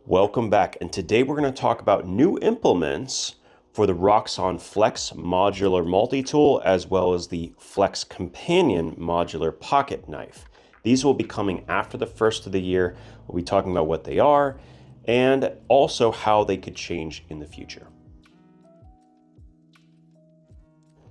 Welcome back, and today we're going to talk about new implements for the Roxon Flex modular multi-tool as well as the Flex Companion modular pocket knife. These will be coming after the first of the year. We'll be talking about what they are and also how they could change in the future.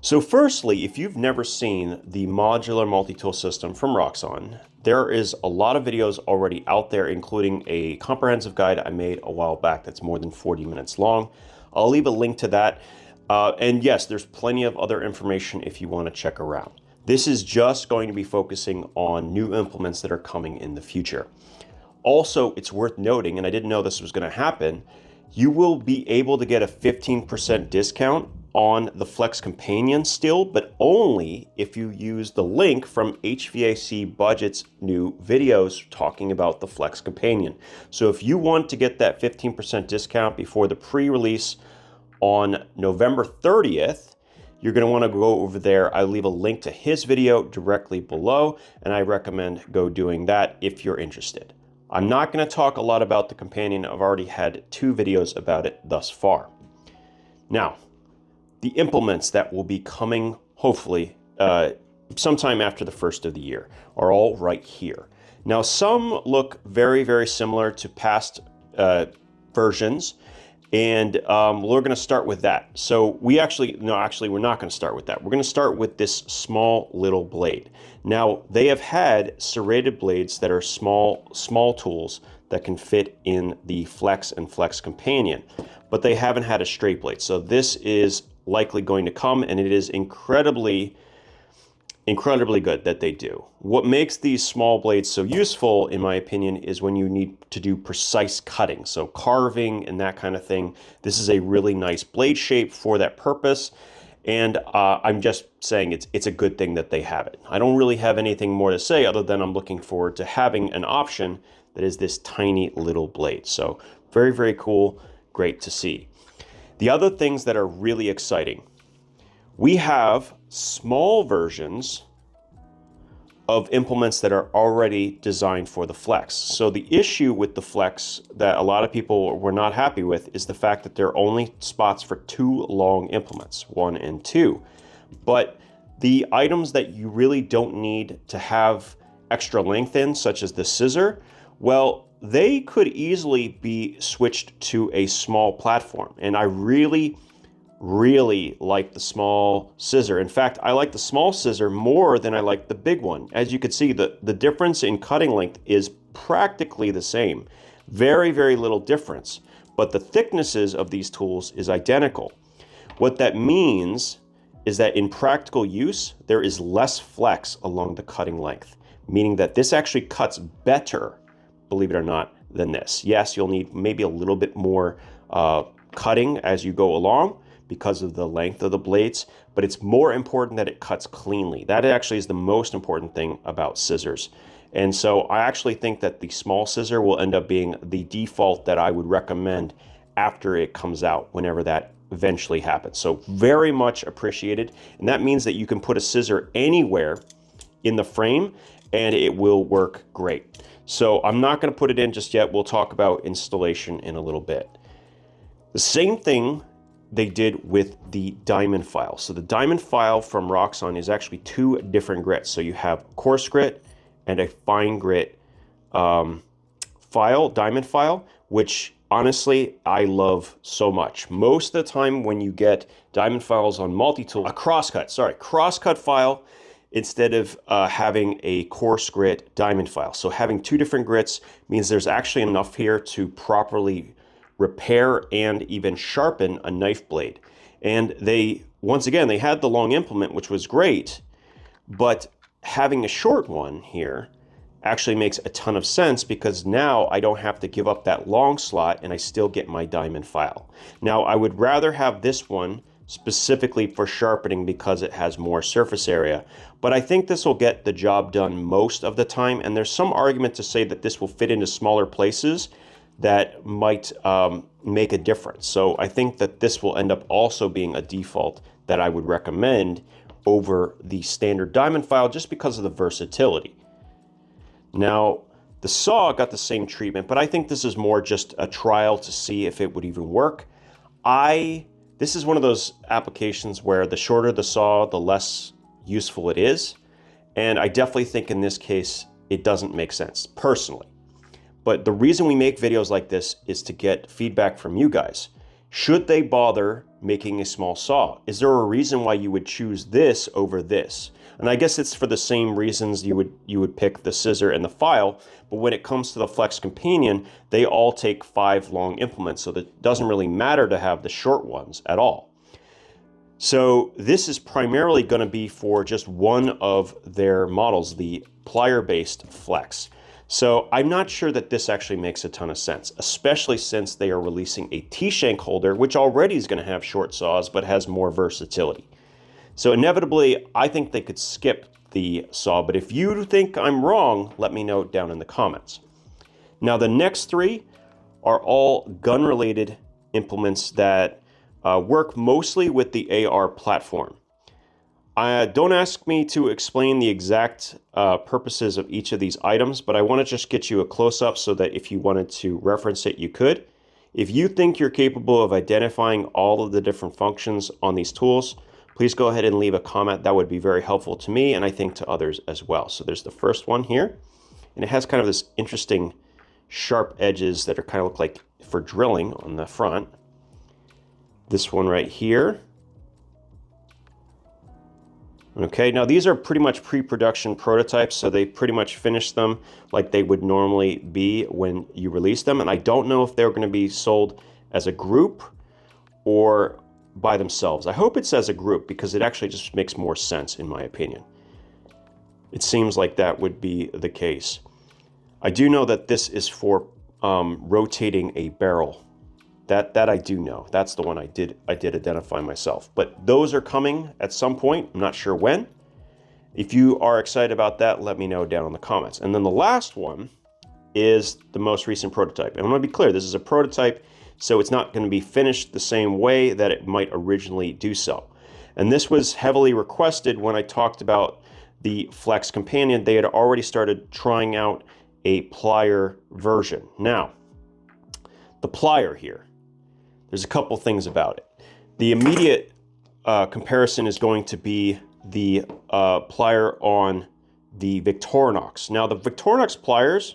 So firstly, if you've never seen the modular multi-tool system from Roxon, there is a lot of videos already out there, including a comprehensive guide I made a while back that's more than 40 minutes long. I'll leave a link to that. And yes, there's plenty of other information if you want to check around. This is just going to be focusing on new implements that are coming in the future. Also, it's worth noting, and I didn't know this was going to happen, you will be able to get a 15% discount on the Flex Companion still, but only if you use the link from HVAC Budget's new videos talking about the Flex Companion. So if you want to get that 15% discount before the pre-release on November 30th, you're going to want to go over there. I leave a link to his video directly below, and I recommend go doing that if you're interested. I'm not going to talk a lot about the Companion. I've already had 2 videos about it thus far. Now, the implements that will be coming, hopefully, sometime after the first of the year are all right here. Now, some look very, very similar to past versions, and we're going to start with that. So we're not going to start with that. We're going to start with this small little blade. Now, they have had serrated blades that are small tools that can fit in the Flex and Flex Companion, but they haven't had a straight blade. So this is likely going to come, and it is incredibly good that they do. What makes these small blades so useful, in my opinion, is when you need to do precise cutting, so carving and that kind of thing. This is a really nice blade shape for that purpose, and I'm just saying it's a good thing that they have it. I don't really have anything more to say other than I'm looking forward to having an option that is this tiny little blade. So very, very cool, great to see. The other things that are really exciting, we have small versions of implements that are already designed for the Flex. So the issue with the Flex that a lot of people were not happy with is the fact that there are only spots for 2 long implements, 1 and 2. But the items that you really don't need to have extra length in, such as the scissor, well, they could easily be switched to a small platform. And I really like the small scissor. In fact, I like the small scissor more than I like the big one. As you can see, the difference in cutting length is practically the same. Very, very little difference. But the thicknesses of these tools is identical. What that means is that in practical use, there is less flex along the cutting length, meaning that this actually cuts better, believe it or not, than this. Yes, you'll need maybe a little bit more cutting as you go along because of the length of the blades, but it's more important that it cuts cleanly. That actually is the most important thing about scissors. And so I actually think that the small scissor will end up being the default that I would recommend after it comes out, whenever that eventually happens. So very much appreciated. And that means that you can put a scissor anywhere in the frame and it will work great. So I'm not going to put it in just yet. We'll talk about installation in a little bit. The same thing they did with the diamond file. So the diamond file from Roxon is actually 2 different grits. So you have coarse grit and a fine grit diamond file, which honestly I love so much. Most of the time when you get diamond files on multi-tool, crosscut file, instead of having a coarse grit diamond file. So having 2 different grits means there's actually enough here to properly repair and even sharpen a knife blade. And once again, they had the long implement, which was great, but having a short one here actually makes a ton of sense because now I don't have to give up that long slot and I still get my diamond file. Now, I would rather have this one specifically for sharpening because it has more surface area, but I think this will get the job done most of the time, and there's some argument to say that this will fit into smaller places that might make a difference. So I think that this will end up also being a default that I would recommend over the standard diamond file just because of the versatility. Now, The saw got the same treatment, but I think this is more just a trial to see if it would even work. This is one of those applications where the shorter the saw, the less useful it is. And I definitely think in this case, it doesn't make sense, personally. But the reason we make videos like this is to get feedback from you guys. Should they bother making a small saw? Is there a reason why you would choose this over this? And I guess it's for the same reasons you would pick the scissor and the file, but when it comes to the Flex Companion, they all take 5 long implements, so that it doesn't really matter to have the short ones at all. So this is primarily going to be for just one of their models, the plier-based Flex. So I'm not sure that this actually makes a ton of sense, especially since they are releasing a T-shank holder, which already is going to have short saws, but has more versatility. So inevitably, I think they could skip the saw, but if you think I'm wrong, let me know down in the comments. Now the next 3 are all gun-related implements that work mostly with the AR platform. Don't ask me to explain the exact purposes of each of these items, but I want to just get you a close-up so that if you wanted to reference it, you could. If you think you're capable of identifying all of the different functions on these tools, please go ahead and leave a comment. That would be very helpful to me, and I think to others as well. So there's the first one here, and it has kind of this interesting sharp edges that are kind of look like for drilling on the front. This one right here. Okay, now these are pretty much pre-production prototypes, so they pretty much finished them like they would normally be when you release them, and I don't know if they're going to be sold as a group or by themselves. I hope it's as a group because it actually just makes more sense in my opinion. It seems like that would be the case. I do know that this is for rotating a barrel. That I do know. That's the one I did identify myself. But those are coming at some point. I'm not sure when. If you are excited about that, let me know down in the comments. And then the last one is the most recent prototype. And I want to be clear, this is a prototype, so it's not going to be finished the same way that it might originally do so. And this was heavily requested when I talked about the Flex Companion. They had already started trying out a plier version. Now, the plier here, there's a couple things about it. The immediate comparison is going to be the plier on the Victorinox. Now, the Victorinox pliers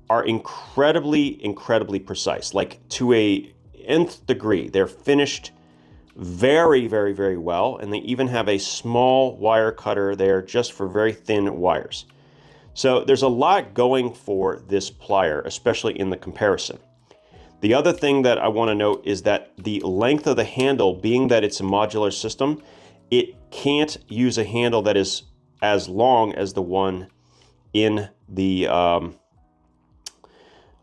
are incredibly precise, like to a nth degree. They're finished very well, and they even have a small wire cutter there just for very thin wires. So there's a lot going for this plier, especially in the comparison. The other thing that I want to note is that the length of the handle, being that it's a modular system, it can't use a handle that is as long as the one in the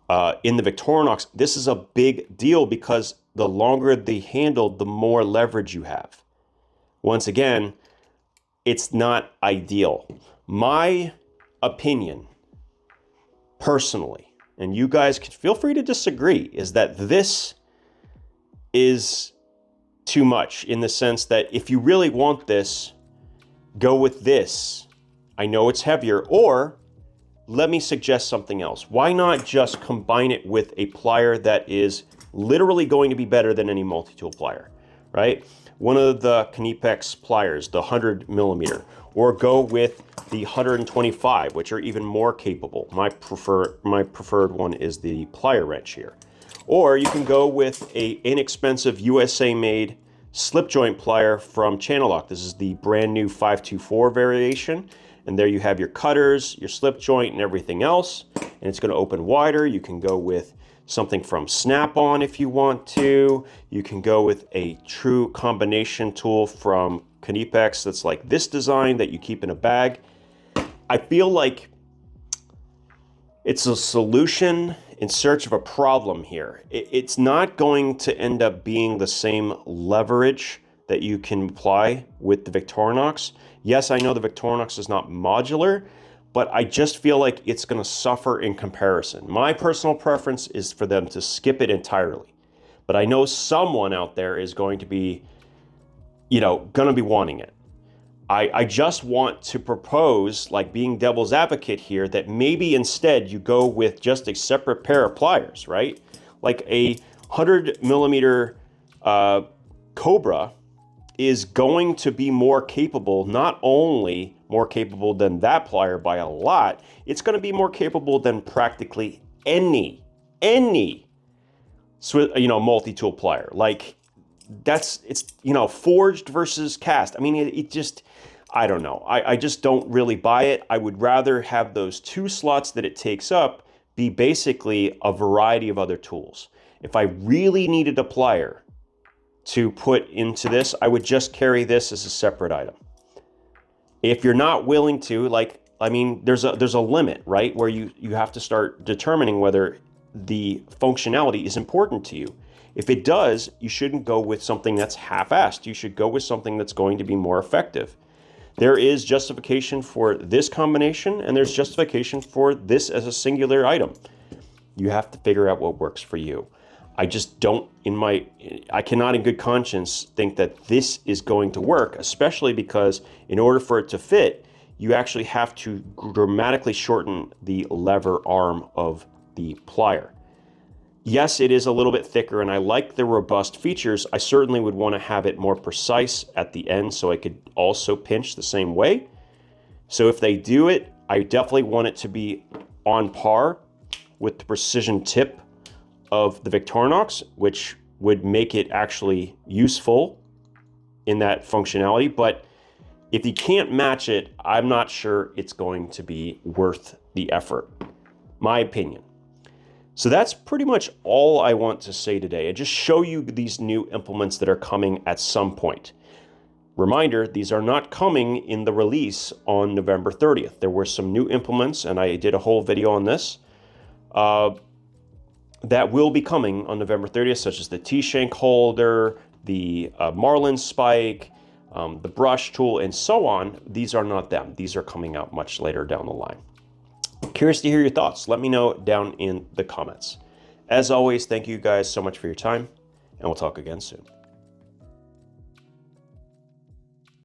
Victorinox. This is a big deal because the longer the handle, the more leverage you have. Once again, it's not ideal. My opinion, personally, and you guys can feel free to disagree, is that this is too much in the sense that if you really want this, go with this. I know it's heavier, or let me suggest something else. Why not just combine it with a plier that is literally going to be better than any multi-tool plier, right? One of the Knipex pliers, the 100mm, or go with the 125, which are even more capable. My preferred one is the plier wrench here. Or you can go with a inexpensive USA-made slip joint plier from Channellock. This is the brand new 524 variation. And there you have your cutters, your slip joint, and everything else. And it's going to open wider. You can go with something from Snap-on if you want to. You can go with a true combination tool from Knipex that's like this design that you keep in a bag. I feel like it's a solution in search of a problem here. It's not going to end up being the same leverage that you can apply with the Victorinox. Yes, I know the Victorinox is not modular, but I just feel like it's going to suffer in comparison. My personal preference is for them to skip it entirely. But I know someone out there is going to be, going to be wanting it. I just want to propose, like being devil's advocate here, that maybe instead you go with just a separate pair of pliers, right? Like a 100mm Cobra is going to be more capable, not only more capable than that plier by a lot, it's going to be more capable than practically any multi-tool plier. Like it's, forged versus cast. I mean, it just, I don't know. I just don't really buy it. I would rather have those 2 slots that it takes up be basically a variety of other tools. If I really needed a plier to put into this, I would just carry this as a separate item. If you're not willing to, like, I mean, there's a limit, right? Where you have to start determining whether the functionality is important to you. If it does, you shouldn't go with something that's half-assed. You should go with something that's going to be more effective. There is justification for this combination, and there's justification for this as a singular item. You have to figure out what works for you. I just don't, I cannot in good conscience think that this is going to work, especially because in order for it to fit, you actually have to dramatically shorten the lever arm of the plier. Yes, it is a little bit thicker, and I like the robust features. I certainly would want to have it more precise at the end so I could also pinch the same way. So if they do it, I definitely want it to be on par with the precision tip of the Victorinox, which would make it actually useful in that functionality. But if you can't match it, I'm not sure it's going to be worth the effort. My opinion. So that's pretty much all I want to say today, and just show you these new implements that are coming at some point. Reminder, these are not coming in the release on November 30th. There were some new implements, and I did a whole video on this, that will be coming on November 30th, such as the T-shank holder, the Marlin spike, the brush tool, and so on. These are not them. These are coming out much later down the line. Curious to hear your thoughts. Let me know down in the comments. As always, thank you guys so much for your time, and we'll talk again soon.